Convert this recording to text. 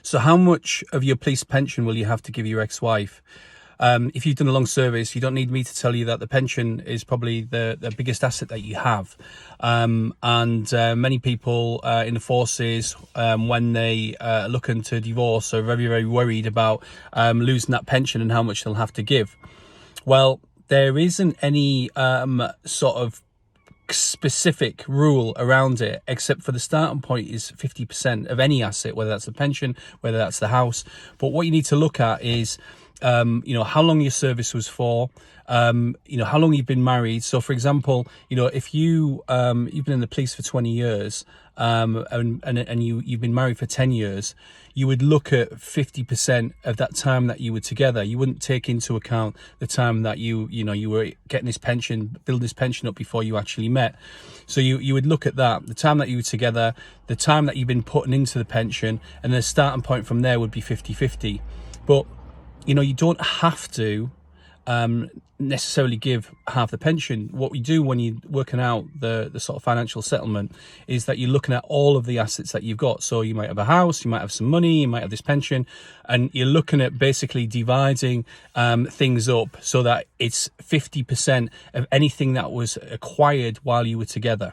So how much of your police pension will you have to give your ex-wife? If you've done a long service, you don't need me to tell you that the pension is probably the biggest asset that you have. Many people in the forces, when they are looking to divorce, are very, very worried about losing that pension and how much they'll have to give. Well, there isn't any sort of specific rule around it, except for the starting point is 50% of any asset, whether that's the pension, whether that's the house. But what you need to look at is how long your service was for, how long you've been married. So for example, if you've been in the police for 20 years, and you've been married for 10 years, you would look at 50% of that time that you were together. You wouldn't take into account the time that you were getting this pension, building this pension up before you actually met. So you would look at that, the time that you were together, the time that you've been putting into the pension, and the starting point from there would be 50-50. But you don't have to necessarily give half the pension. What we do when you're working out the sort of financial settlement is that you're looking at all of the assets that you've got. So you might have a house, you might have some money, you might have this pension, and you're looking at basically dividing things up so that it's 50% of anything that was acquired while you were together.